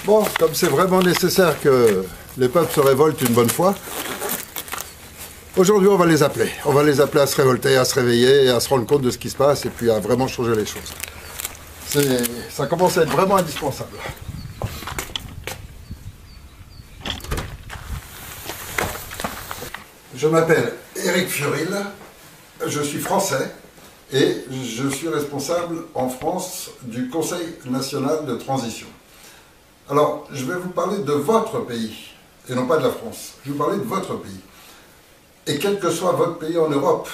Bon, comme c'est vraiment nécessaire que les peuples se révoltent une bonne fois, aujourd'hui on va les appeler. On va les appeler à se révolter, à se réveiller, et à se rendre compte de ce qui se passe et puis à vraiment changer les choses. Ça commence à être vraiment indispensable. Je m'appelle Éric Furil, je suis français et je suis responsable en France du Conseil national de transition. Alors, je vais vous parler de votre pays, et non pas de la France. Je vais vous parler de votre pays. Et quel que soit votre pays en Europe,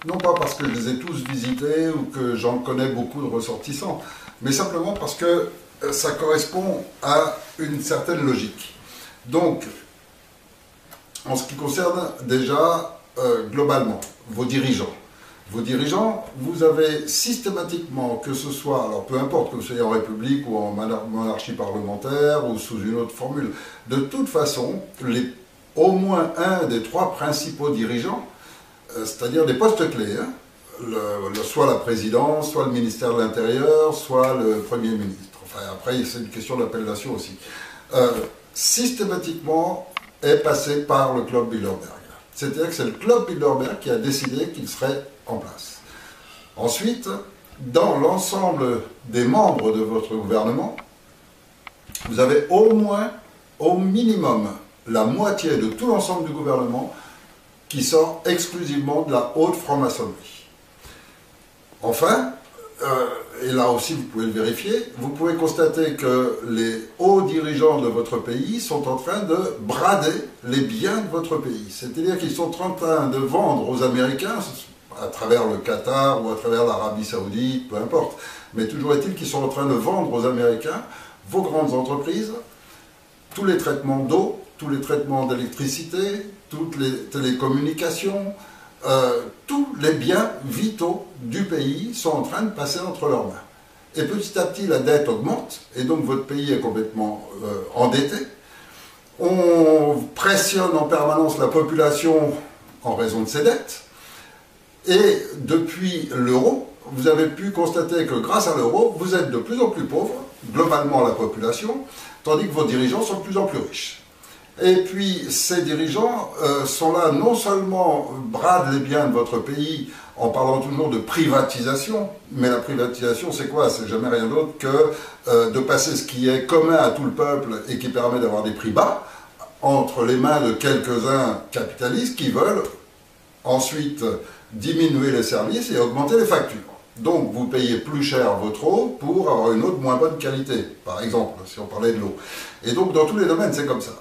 non pas parce que je les ai tous visités ou que j'en connais beaucoup de ressortissants, mais simplement parce que ça correspond à une certaine logique. Donc, en ce qui concerne déjà globalement vos dirigeants. Vos dirigeants, vous avez systématiquement, que ce soit, alors peu importe que vous soyez en République ou en monarchie parlementaire ou sous une autre formule, de toute façon, au moins un des trois principaux dirigeants, c'est-à-dire des postes clés, hein, soit la présidence, soit le ministère de l'Intérieur, soit le Premier ministre. Enfin, après, c'est une question d'appellation aussi. Systématiquement, est passé par le Club Bilderberg. C'est-à-dire que c'est le Club Bilderberg qui a décidé qu'il serait en place. Ensuite, dans l'ensemble des membres de votre gouvernement, vous avez au moins, au minimum, la moitié de tout l'ensemble du gouvernement qui sort exclusivement de la haute franc-maçonnerie. Enfin, et là aussi vous pouvez le vérifier, vous pouvez constater que les hauts dirigeants de votre pays sont en train de brader les biens de votre pays. C'est-à-dire qu'ils sont en train de vendre aux Américains, à travers le Qatar ou à travers l'Arabie Saoudite, peu importe, mais toujours est-il qu'ils sont en train de vendre aux Américains vos grandes entreprises, tous les traitements d'eau, tous les traitements d'électricité, toutes les télécommunications, tous les biens vitaux du pays sont en train de passer entre leurs mains. Et petit à petit, la dette augmente, et donc votre pays est complètement endetté. On pressionne en permanence la population en raison de ses dettes. Et depuis l'euro, vous avez pu constater que grâce à l'euro, vous êtes de plus en plus pauvre, globalement la population, tandis que vos dirigeants sont de plus en plus riches. Et puis, ces dirigeants sont là, non seulement bradent les biens de votre pays en parlant toujours de privatisation, mais la privatisation, c'est quoi? C'est jamais rien d'autre que de passer ce qui est commun à tout le peuple et qui permet d'avoir des prix bas entre les mains de quelques-uns capitalistes qui veulent ensuite diminuer les services et augmenter les factures. Donc, vous payez plus cher votre eau pour avoir une eau de moins bonne qualité, par exemple, si on parlait de l'eau. Et donc, dans tous les domaines, c'est comme ça.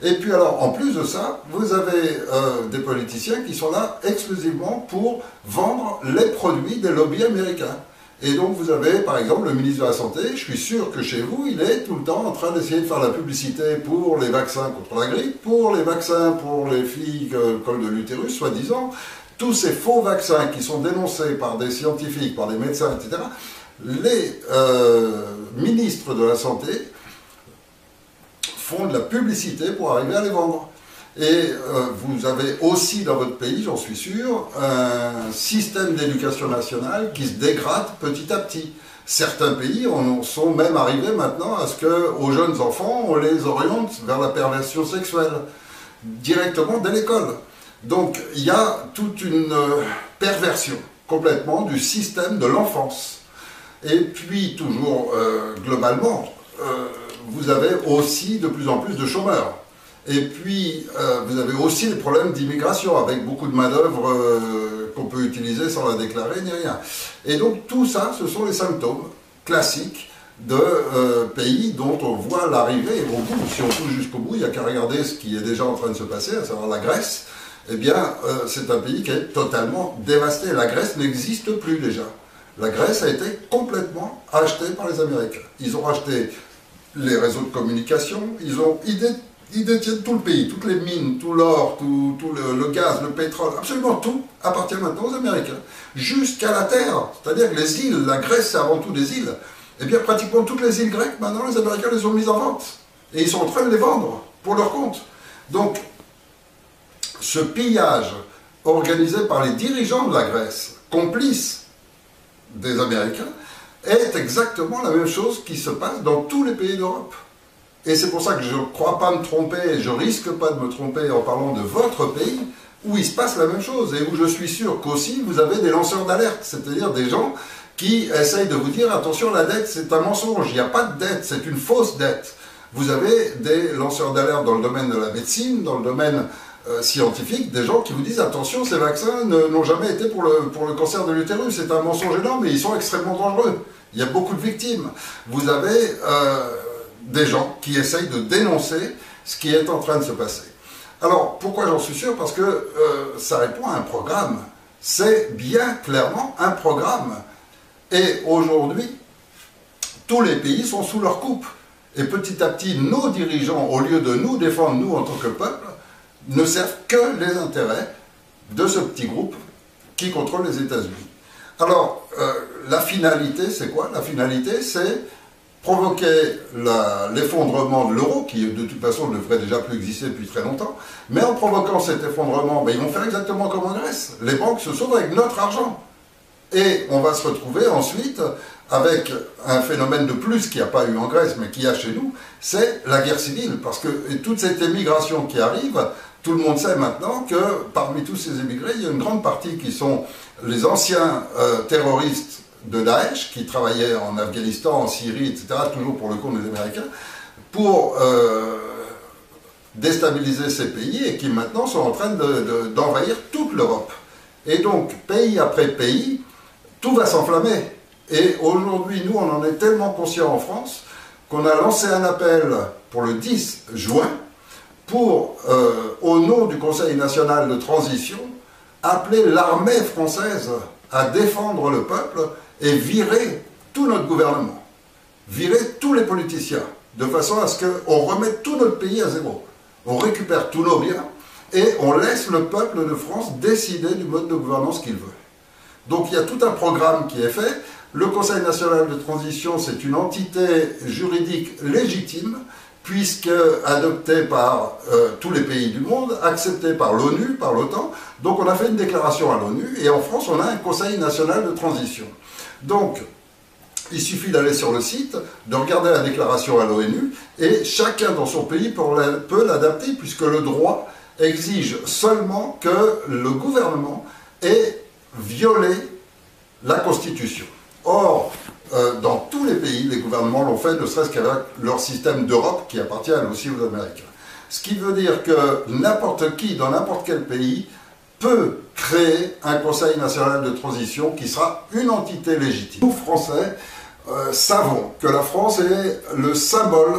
Et puis alors, en plus de ça, vous avez des politiciens qui sont là exclusivement pour vendre les produits des lobbies américains. Et donc vous avez, par exemple, le ministre de la Santé, je suis sûr que chez vous, il est tout le temps en train d'essayer de faire la publicité pour les vaccins contre la grippe, pour les vaccins pour les filles col de l'utérus, soi-disant, tous ces faux vaccins qui sont dénoncés par des scientifiques, par des médecins, etc., les ministres de la Santé font de la publicité pour arriver à les vendre. Et vous avez aussi dans votre pays, j'en suis sûr, un système d'éducation nationale qui se dégrade petit à petit. Certains pays en sont même arrivés maintenant à ce qu'aux jeunes enfants, on les oriente vers la perversion sexuelle, directement dès l'école. Donc il y a toute une perversion complètement du système de l'enfance. Et puis toujours globalement, vous avez aussi de plus en plus de chômeurs. Et puis, vous avez aussi des problèmes d'immigration, avec beaucoup de main-d'œuvre qu'on peut utiliser sans la déclarer, ni rien. Et donc, tout ça, ce sont les symptômes classiques de pays dont on voit l'arrivée au bout. Si on touche jusqu'au bout, il n'y a qu'à regarder ce qui est déjà en train de se passer, à savoir la Grèce. Eh bien, c'est un pays qui est totalement dévasté. La Grèce n'existe plus déjà. La Grèce a été complètement achetée par les Américains. Ils ont acheté les réseaux de communication, ils détiennent tout le pays, toutes les mines, tout l'or, tout le gaz, le pétrole, absolument tout appartient maintenant aux Américains. Jusqu'à la terre, c'est-à-dire que les îles, la Grèce c'est avant tout des îles, eh bien pratiquement toutes les îles grecques, maintenant les Américains les ont mises en vente. Et ils sont en train de les vendre pour leur compte. Donc, ce pillage organisé par les dirigeants de la Grèce, complices des Américains, est exactement la même chose qui se passe dans tous les pays d'Europe. Et c'est pour ça que je ne crois pas me tromper, et je risque pas de me tromper en parlant de votre pays, où il se passe la même chose, et où je suis sûr qu'aussi vous avez des lanceurs d'alerte, c'est-à-dire des gens qui essayent de vous dire, attention, la dette c'est un mensonge, il n'y a pas de dette, c'est une fausse dette. Vous avez des lanceurs d'alerte dans le domaine de la médecine, dans le domaine scientifique, des gens qui vous disent, attention, ces vaccins n'ont jamais été pour le cancer de l'utérus, c'est un mensonge énorme, et ils sont extrêmement dangereux. Il y a beaucoup de victimes. Vous avez des gens qui essayent de dénoncer ce qui est en train de se passer. Alors, pourquoi j'en suis sûr? Parce que ça répond à un programme. C'est bien clairement un programme. Et aujourd'hui, tous les pays sont sous leur coupe. Et petit à petit, nos dirigeants, au lieu de nous défendre, nous, en tant que peuple, ne servent que les intérêts de ce petit groupe qui contrôle les États-Unis. Alors, la finalité, c'est quoi? La finalité, c'est provoquer l'effondrement de l'euro, qui de toute façon ne devrait déjà plus exister depuis très longtemps, mais en provoquant cet effondrement, ben, ils vont faire exactement comme en Grèce. Les banques se sauvent avec notre argent. Et on va se retrouver ensuite avec un phénomène de plus qu'il n'y a pas eu en Grèce, mais qu'il y a chez nous, c'est la guerre civile. Parce que toute cette émigration qui arrive, tout le monde sait maintenant que parmi tous ces émigrés, il y a une grande partie qui sont les anciens terroristes de Daesh, qui travaillaient en Afghanistan, en Syrie, etc., toujours pour le compte des Américains, pour déstabiliser ces pays et qui maintenant sont en train d'envahir toute l'Europe. Et donc, pays après pays, tout va s'enflammer. Et aujourd'hui, nous, on en est tellement conscients en France qu'on a lancé un appel pour le 10 juin pour, au nom du Conseil national de transition, appeler l'armée française à défendre le peuple et virer tout notre gouvernement, virer tous les politiciens, de façon à ce qu'on remette tout notre pays à zéro. On récupère tous nos biens et on laisse le peuple de France décider du mode de gouvernance qu'il veut. Donc il y a tout un programme qui est fait. Le Conseil national de transition, c'est une entité juridique légitime, puisque adoptée par tous les pays du monde, acceptée par l'ONU, par l'OTAN. Donc on a fait une déclaration à l'ONU, et en France, on a un Conseil national de transition. Donc, il suffit d'aller sur le site, de regarder la déclaration à l'ONU, et chacun dans son pays peut l'adapter, puisque le droit exige seulement que le gouvernement ait violé la Constitution. Or, dans tous les pays, les gouvernements l'ont fait, ne serait-ce qu'avec leur système d'Europe qui appartient aussi aux Américains. Ce qui veut dire que n'importe qui, dans n'importe quel pays, peut créer un Conseil national de transition qui sera une entité légitime. Nous, Français, savons que la France est le symbole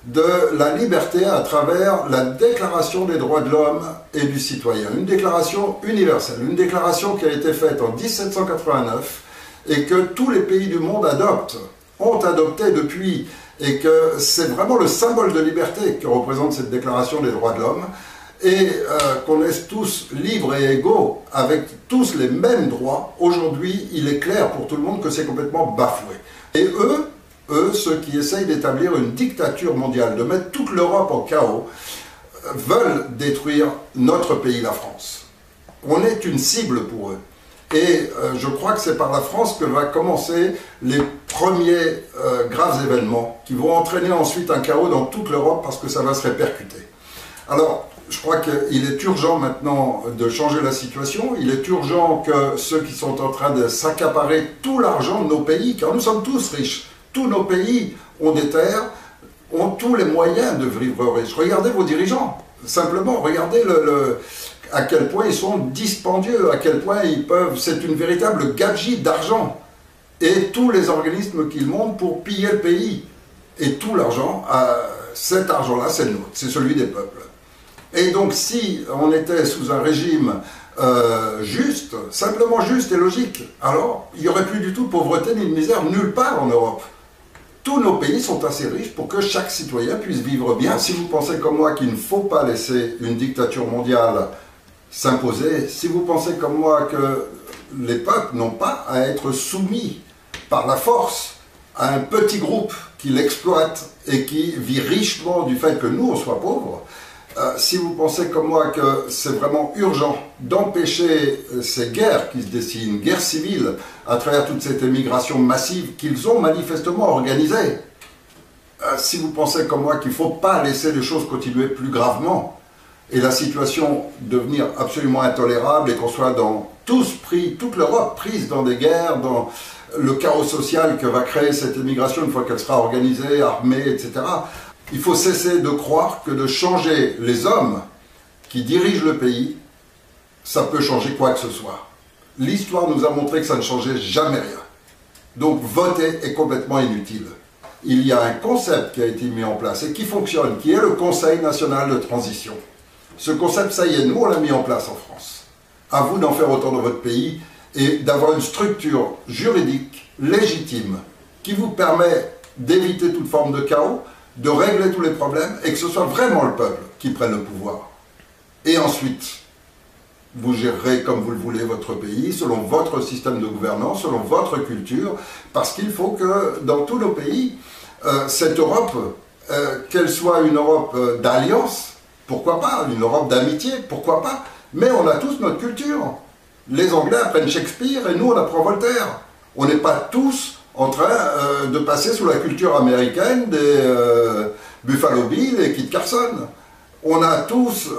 de la liberté à travers la Déclaration des droits de l'homme et du citoyen. Une déclaration universelle, une déclaration qui a été faite en 1789 et que tous les pays du monde ont adopté depuis, et que c'est vraiment le symbole de liberté que représente cette Déclaration des droits de l'homme, et qu'on est tous libres et égaux, avec tous les mêmes droits. Aujourd'hui, il est clair pour tout le monde que c'est complètement bafoué. Et eux, ceux qui essayent d'établir une dictature mondiale, de mettre toute l'Europe en chaos, veulent détruire notre pays, la France. On est une cible pour eux. Et je crois que c'est par la France que va commencer les premiers graves événements qui vont entraîner ensuite un chaos dans toute l'Europe parce que ça va se répercuter. Alors, je crois qu'il est urgent maintenant de changer la situation. Il est urgent que ceux qui sont en train de s'accaparer tout l'argent de nos pays, car nous sommes tous riches, tous nos pays ont des terres, ont tous les moyens de vivre riches. Regardez vos dirigeants, simplement, regardez à quel point ils sont dispendieux, à quel point ils peuvent... C'est une véritable gabegie d'argent. Et tous les organismes qu'ils montent pour piller le pays. Et tout l'argent, cet argent-là, c'est le nôtre, c'est celui des peuples. Et donc si on était sous un régime juste, simplement juste et logique, alors il n'y aurait plus du tout de pauvreté ni de misère nulle part en Europe. Tous nos pays sont assez riches pour que chaque citoyen puisse vivre bien. Si vous pensez comme moi qu'il ne faut pas laisser une dictature mondiale s'imposer, si vous pensez comme moi que les peuples n'ont pas à être soumis par la force à un petit groupe qui l'exploite et qui vit richement du fait que nous on soit pauvres, si vous pensez comme moi que c'est vraiment urgent d'empêcher ces guerres qui se dessinent, guerres civiles, à travers toute cette émigration massive qu'ils ont manifestement organisée, si vous pensez comme moi qu'il ne faut pas laisser les choses continuer plus gravement, et la situation devenir absolument intolérable, et qu'on soit tous pris, toute l'Europe prise dans des guerres, dans le chaos social que va créer cette immigration une fois qu'elle sera organisée, armée, etc. Il faut cesser de croire que de changer les hommes qui dirigent le pays, ça peut changer quoi que ce soit. L'histoire nous a montré que ça ne changeait jamais rien. Donc voter est complètement inutile. Il y a un concept qui a été mis en place et qui fonctionne, qui est le Conseil national de transition. Ce concept, ça y est, nous on l'a mis en place en France. À vous d'en faire autant dans votre pays et d'avoir une structure juridique légitime qui vous permet d'éviter toute forme de chaos, de régler tous les problèmes et que ce soit vraiment le peuple qui prenne le pouvoir. Et ensuite, vous gérerez comme vous le voulez votre pays, selon votre système de gouvernance, selon votre culture, parce qu'il faut que dans tous nos pays, cette Europe, qu'elle soit une Europe d'alliance, pourquoi pas, une Europe d'amitié, pourquoi pas, mais on a tous notre culture. Les Anglais apprennent Shakespeare et nous on apprend Voltaire. On n'est pas tous en train de passer sous la culture américaine des Buffalo Bill et Kit Carson. On a tous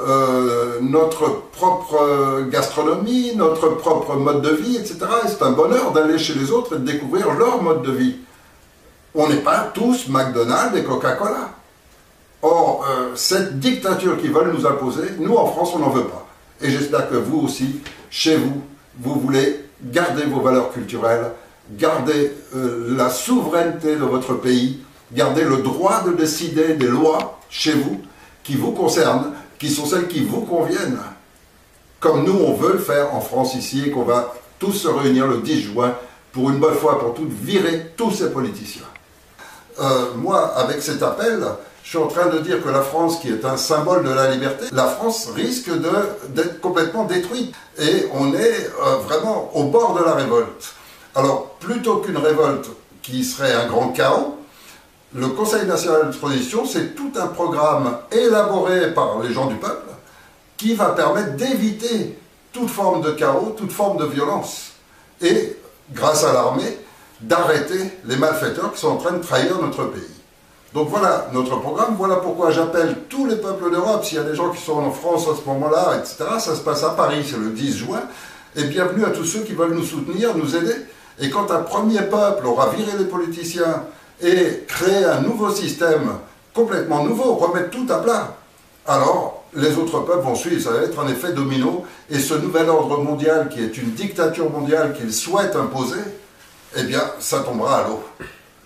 notre propre gastronomie, notre propre mode de vie, etc. Et c'est un bonheur d'aller chez les autres et de découvrir leur mode de vie. On n'est pas tous McDonald's et Coca-Cola. Or, cette dictature qu'ils veulent nous imposer, nous en France, on n'en veut pas. Et j'espère que vous aussi, chez vous, vous voulez garder vos valeurs culturelles, garder la souveraineté de votre pays, garder le droit de décider des lois chez vous, qui vous concernent, qui sont celles qui vous conviennent, comme nous on veut le faire en France ici, et qu'on va tous se réunir le 10 juin pour une bonne fois pour toutes virer tous ces politiciens. Moi, avec cet appel, je suis en train de dire que la France, qui est un symbole de la liberté, la France risque d'être complètement détruite. Et on est vraiment au bord de la révolte. Alors, plutôt qu'une révolte qui serait un grand chaos, le Conseil national de transition, c'est tout un programme élaboré par les gens du peuple qui va permettre d'éviter toute forme de chaos, toute forme de violence. Et, grâce à l'armée, d'arrêter les malfaiteurs qui sont en train de trahir notre pays. Donc voilà notre programme, voilà pourquoi j'appelle tous les peuples d'Europe, s'il y a des gens qui sont en France à ce moment-là, etc., ça se passe à Paris, c'est le 10 juin, et bienvenue à tous ceux qui veulent nous soutenir, nous aider. Et quand un premier peuple aura viré les politiciens et créé un nouveau système complètement nouveau, remettre tout à plat, alors les autres peuples vont suivre, ça va être un effet domino, et ce nouvel ordre mondial qui est une dictature mondiale qu'ils souhaitent imposer, eh bien ça tombera à l'eau.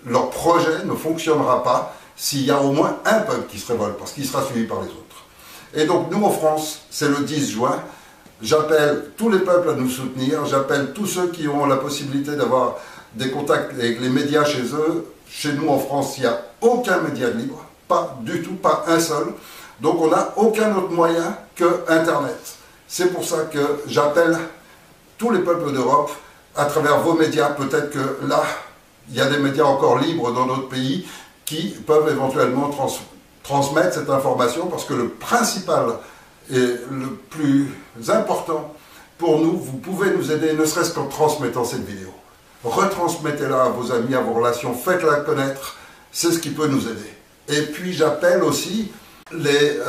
Leur projet ne fonctionnera pas s'il y a au moins un peuple qui se révolte, parce qu'il sera suivi par les autres. Et donc nous en France, c'est le 10 juin, j'appelle tous les peuples à nous soutenir, j'appelle tous ceux qui ont la possibilité d'avoir des contacts avec les médias chez eux. Chez nous en France, il n'y a aucun média libre, pas du tout, pas un seul. Donc on n'a aucun autre moyen que Internet. C'est pour ça que j'appelle tous les peuples d'Europe à travers vos médias. Peut-être que là, il y a des médias encore libres dans notre pays qui peuvent éventuellement transmettre cette information, parce que le principal et le plus important pour nous, vous pouvez nous aider, ne serait-ce qu'en transmettant cette vidéo. Retransmettez-la à vos amis, à vos relations, faites-la connaître, c'est ce qui peut nous aider. Et puis j'appelle aussi les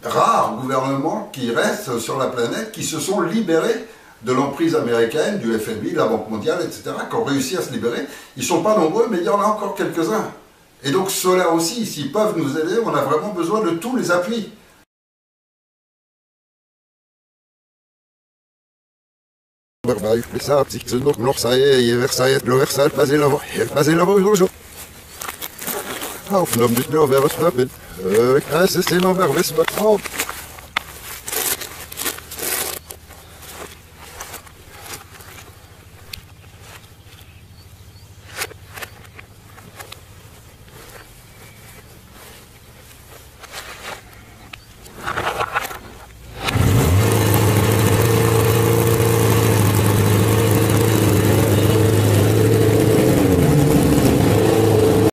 rares gouvernements qui restent sur la planète, qui se sont libérés de l'emprise américaine, du FMI, de la Banque mondiale, etc., qui ont réussi à se libérer. Ils ne sont pas nombreux, mais il y en a encore quelques-uns. Et donc ceux-là aussi, s'ils peuvent nous aider, on a vraiment besoin de tous les appuis. Aufgenommen, nicht nur, wer was da bin. Kreis ist immer, wer was